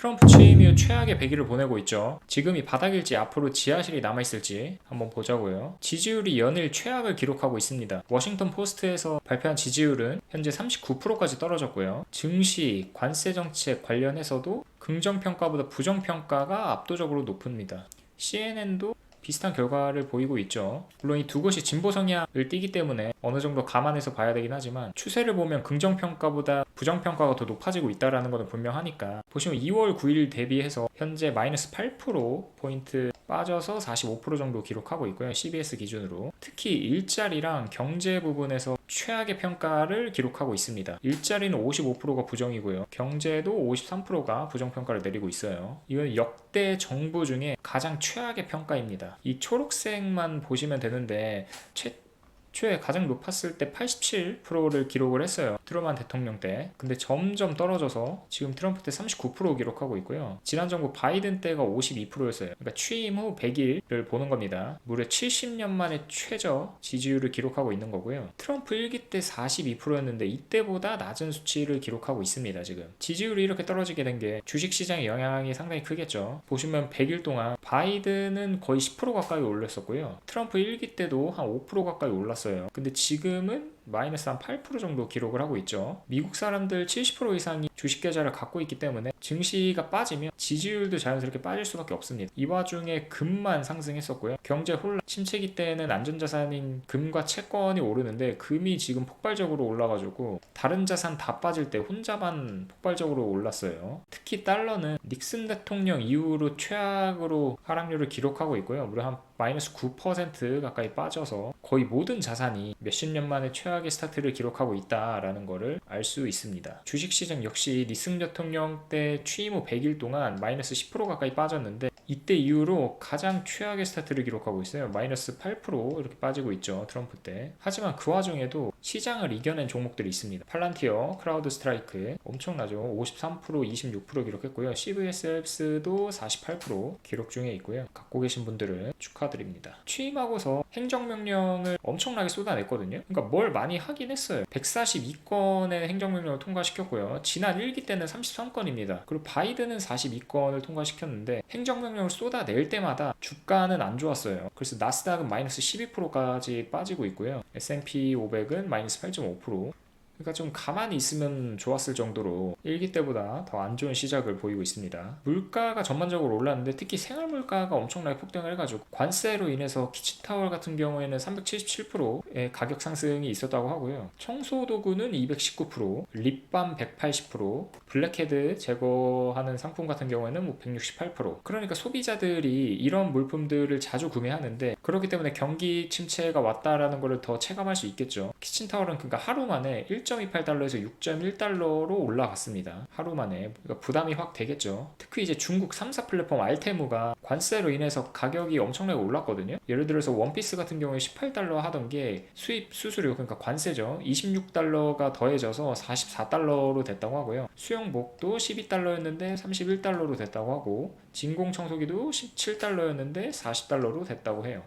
트럼프 취임 이후 최악의 100일을 보내고 있죠. 지금이 바닥일지 앞으로 지하실이 남아있을지 한번 보자고요. 지지율이 연일 최악을 기록하고 있습니다. 워싱턴 포스트에서 발표한 지지율은 현재 39%까지 떨어졌고요. 증시, 관세 정책 관련해서도 긍정평가보다 부정평가가 압도적으로 높습니다. CNN도 비슷한 결과를 보이고 있죠. 물론 이 두 곳이 진보 성향을 띠기 때문에 어느 정도 감안해서 봐야 되긴 하지만 추세를 보면 긍정평가보다 부정평가가 더 높아지고 있다는 것은 분명하니까 보시면 2월 9일 대비해서 현재 마이너스 8%포인트 빠져서 45% 정도 기록하고 있고요. CBS 기준으로. 특히 일자리랑 경제 부분에서 최악의 평가를 기록하고 있습니다. 일자리는 55%가 부정이고요. 경제도 53%가 부정평가를 내리고 있어요. 이건 역대 정부 중에 가장 최악의 평가입니다. 이 초록색만 보시면 되는데 최초에 가장 높았을 때 87%를 기록을 했어요. 트루먼 대통령 때. 근데 점점 떨어져서 지금 트럼프 때 39% 기록하고 있고요. 지난 정부 바이든 때가 52%였어요. 그러니까 취임 후 100일을 보는 겁니다. 무려 70년 만에 최저 지지율을 기록하고 있는 거고요. 트럼프 1기 때 42%였는데 이때보다 낮은 수치를 기록하고 있습니다. 지금 지지율이 이렇게 떨어지게 된 게 주식시장의 영향이 상당히 크겠죠. 보시면 100일 동안 바이든은 거의 10% 가까이 올렸었고요. 트럼프 1기 때도 한 5% 가까이 올랐어요. 근데 지금은 마이너스 한 8% 정도 기록을 하고 있죠. 미국 사람들 70% 이상이 주식 계좌를 갖고 있기 때문에 증시가 빠지면 지지율도 자연스럽게 빠질 수밖에 없습니다. 이 와중에 금만 상승했었고요. 경제 혼란 침체기 때는 안전자산인 금과 채권이 오르는데 금이 지금 폭발적으로 올라가지고 다른 자산 다 빠질 때 혼자만 폭발적으로 올랐어요. 특히 달러는 닉슨 대통령 이후로 최악으로 하락률을 기록하고 있고요. 무려 한 마이너스 9% 가까이 빠져서 거의 모든 자산이 몇십 년 만에 최악의 스타트를 기록하고 있다라는 것을 알 수 있습니다. 주식시장 역시 닉슨 대통령 때 취임 후 100일 동안 마이너스 10% 가까이 빠졌는데 이때 이후로 가장 최악의 스타트를 기록하고 있어요. 마이너스 8% 이렇게 빠지고 있죠. 트럼프 때. 하지만 그 와중에도 시장을 이겨낸 종목들이 있습니다. 팔란티어, 크라우드 스트라이크 엄청나죠. 53%, 26% 기록했고요. CVS도 48% 기록 중에 있고요. 갖고 계신 분들은 축하드립니다. 취임하고서 행정명령을 엄청나게 쏟아냈거든요. 그러니까 뭘 많이 하긴 했어요. 142건의 행정명령을 통과시켰고요. 지난 1기 때는 33건입니다. 그리고 바이든은 42건을 통과시켰는데 행정명령을 쏟아낼 때마다 주가는 안 좋았어요. 그래서 나스닥은 마이너스 12%까지 빠지고 있고요. S&P 500은 마이너스 8.5%. 그러니까 좀 가만히 있으면 좋았을 정도로 1기 때보다 더 안 좋은 시작을 보이고 있습니다. 물가가 전반적으로 올랐는데 특히 생활물가가 엄청나게 폭등을 해가지고 관세로 인해서 키친타월 같은 경우에는 377%의 가격 상승이 있었다고 하고요. 청소도구는 219%, 립밤 180%, 블랙헤드 제거하는 상품 같은 경우에는 뭐 168%. 그러니까 소비자들이 이런 물품들을 자주 구매하는데 그렇기 때문에 경기 침체가 왔다라는 것을 더 체감할 수 있겠죠. 키친타월은 그러니까 하루 만에 1.28달러에서 6.1달러로 올라갔습니다. 하루 만에. 그러니까 부담이 확 되겠죠. 특히 이제 중국 3사 플랫폼 알테무가 관세로 인해서 가격이 엄청나게 올랐거든요. 예를 들어서 원피스 같은 경우에 18달러 하던 게 수입 수수료 그러니까 관세죠. 26달러가 더해져서 44달러로 됐다고 하고요. 수영복도 12달러였는데 31달러로 됐다고 하고 진공청소기도 17달러였는데 40달러로 됐다고 해요.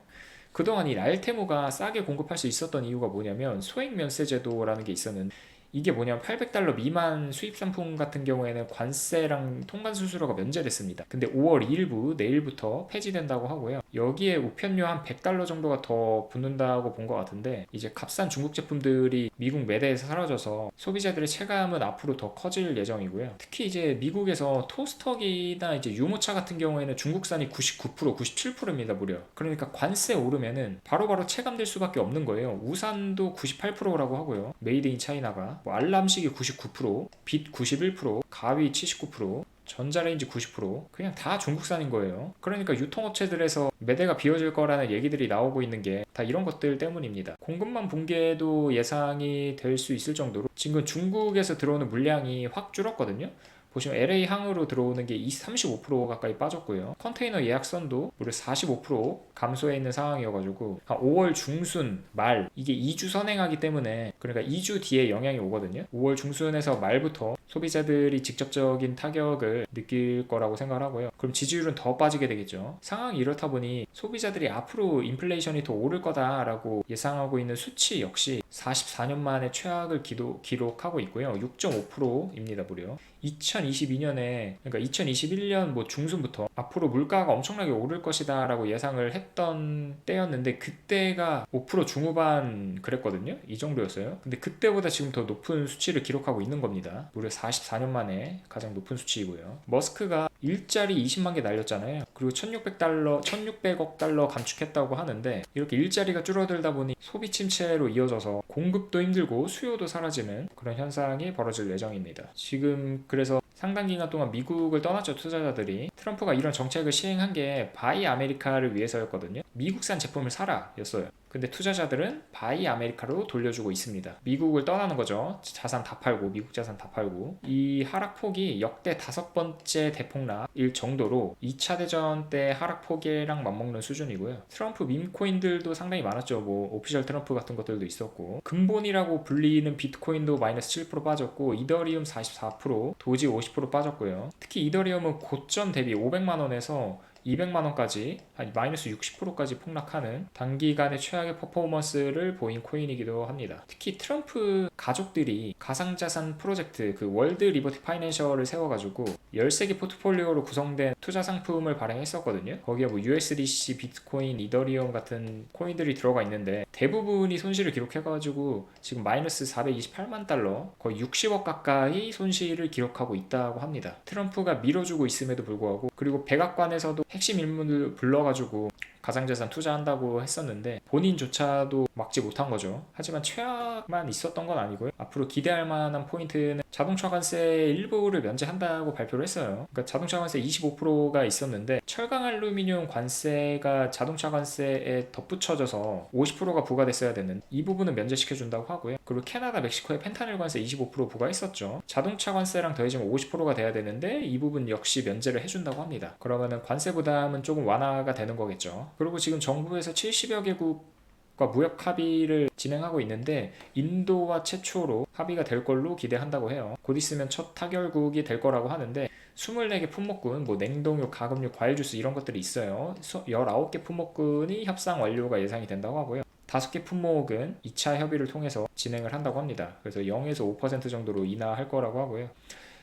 그동안 이 알테무가 싸게 공급할 수 있었던 이유가 뭐냐면 소액면세 제도라는 게 있었는데 이게 뭐냐면 800달러 미만 수입 상품 같은 경우에는 관세랑 통관 수수료가 면제됐습니다. 근데 5월 2일부 내일부터 폐지된다고 하고요. 여기에 우편료 한 100달러 정도가 더 붙는다고 본 것 같은데 이제 값싼 중국 제품들이 미국 매대에서 사라져서 소비자들의 체감은 앞으로 더 커질 예정이고요. 특히 이제 미국에서 토스터기나 이제 유모차 같은 경우에는 중국산이 99%, 97%입니다 무려. 그러니까 관세 오르면은 바로바로 체감될 수밖에 없는 거예요. 우산도 98%라고 하고요. 메이드 인 차이나가 뭐 알람식이 99%, 빛 91%, 가위 79%, 전자레인지 90% 그냥 다 중국산인 거예요. 그러니까 유통업체들에서 매대가 비워질 거라는 얘기들이 나오고 있는 게 다 이런 것들 때문입니다. 공급망 붕괴도 예상이 될 수 있을 정도로 지금 중국에서 들어오는 물량이 확 줄었거든요. 보시면 LA 항으로 들어오는 게 35% 가까이 빠졌고요. 컨테이너 예약선도 무려 45% 감소해 있는 상황이어가지고 5월 중순 말 이게 2주 선행하기 때문에 그러니까 2주 뒤에 영향이 오거든요. 5월 중순에서 말부터 소비자들이 직접적인 타격을 느낄 거라고 생각을 하고요. 그럼 지지율은 더 빠지게 되겠죠. 상황이 이렇다 보니 소비자들이 앞으로 인플레이션이 더 오를 거다라고 예상하고 있는 수치 역시 44년 만에 최악을 기록하고 있고요. 6.5%입니다 무려. 2022년에 그러니까 2021년 뭐 중순부터 앞으로 물가가 엄청나게 오를 것이다라고 예상을 했던 때였는데 그때가 5% 중후반 그랬거든요. 이 정도였어요. 근데 그때보다 지금 더 높은 수치를 기록하고 있는 겁니다. 무려 44년 만에 가장 높은 수치이고요. 머스크가 일자리 20만 개 날렸잖아요. 그리고 1600억 달러 감축했다고 하는데 이렇게 일자리가 줄어들다 보니 소비 침체로 이어져서 공급도 힘들고 수요도 사라지는 그런 현상이 벌어질 예정입니다. 지금 그래서 상당 기간 동안 미국을 떠났죠. 투자자들이. 트럼프가 이런 정책을 시행한 게 바이 아메리카를 위해서였거든요. 미국산 제품을 사라 였어요. 근데 투자자들은 바이 아메리카로 돌려주고 있습니다. 미국을 떠나는 거죠. 자산 다 팔고, 미국 자산 다 팔고. 이 하락폭이 역대 5번째 대폭락일 정도로 2차 대전 때 하락폭이랑 맞먹는 수준이고요. 트럼프 밈코인들도 상당히 많았죠. 뭐 오피셜 트럼프 같은 것들도 있었고, 근본이라고 불리는 비트코인도 마이너스 7% 빠졌고, 이더리움 44%, 도지 50% 빠졌고요. 특히 이더리움은 고점 대비 500만 원에서 200만 원까지 한 마이너스 60%까지 폭락하는 단기간의 최악의 퍼포먼스를 보인 코인이기도 합니다. 특히 트럼프 가족들이 가상자산 프로젝트 그 월드 리버티 파이낸셜을 세워가지고 13개 포트폴리오로 구성된 투자 상품을 발행했었거든요. 거기에 뭐 USDC, 비트코인, 이더리움 같은 코인들이 들어가 있는데 대부분이 손실을 기록해가지고 지금 마이너스 428만 달러 거의 60억 가까이 손실을 기록하고 있다고 합니다. 트럼프가 밀어주고 있음에도 불구하고 그리고 백악관에서도 핵심 인물을 불러가지고 가상자산 투자한다고 했었는데 본인조차도 막지 못한 거죠. 하지만 최악만 있었던 건 아니고요. 앞으로 기대할 만한 포인트는 자동차 관세 일부를 면제한다고 발표를 했어요. 그러니까 자동차 관세 25%가 있었는데 철강 알루미늄 관세가 자동차 관세에 덧붙여져서 50%가 부과됐어야 됐는데 이 부분은 면제시켜준다고 하고요. 그리고 캐나다, 멕시코에 펜타닐 관세 25% 부과했었죠. 자동차 관세랑 더해지면 50%가 돼야 되는데 이 부분 역시 면제를 해준다고 합니다. 그러면은 관세 부담은 조금 완화가 되는 거겠죠. 그리고 지금 정부에서 70여 개국과 무역 합의를 진행하고 있는데 인도와 최초로 합의가 될 걸로 기대한다고 해요. 곧 있으면 첫 타결국이 될 거라고 하는데 24개 품목군, 뭐 냉동육, 가금육, 과일주스 이런 것들이 있어요. 19개 품목군이 협상 완료가 예상이 된다고 하고요. 5개 품목은 2차 협의를 통해서 진행을 한다고 합니다. 그래서 0에서 5% 정도로 인하할 거라고 하고요.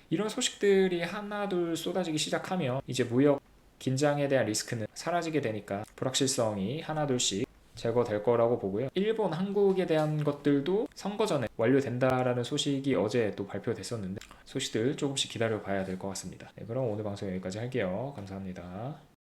이런 소식들이 하나둘 쏟아지기 시작하면 이제 무역 긴장에 대한 리스크는 사라지게 되니까 불확실성이 하나둘씩 제거될 거라고 보고요. 일본, 한국에 대한 것들도 선거 전에 완료된다라는 소식이 어제 또 발표됐었는데 소식들 조금씩 기다려 봐야 될 것 같습니다. 네, 그럼 오늘 방송 여기까지 할게요. 감사합니다.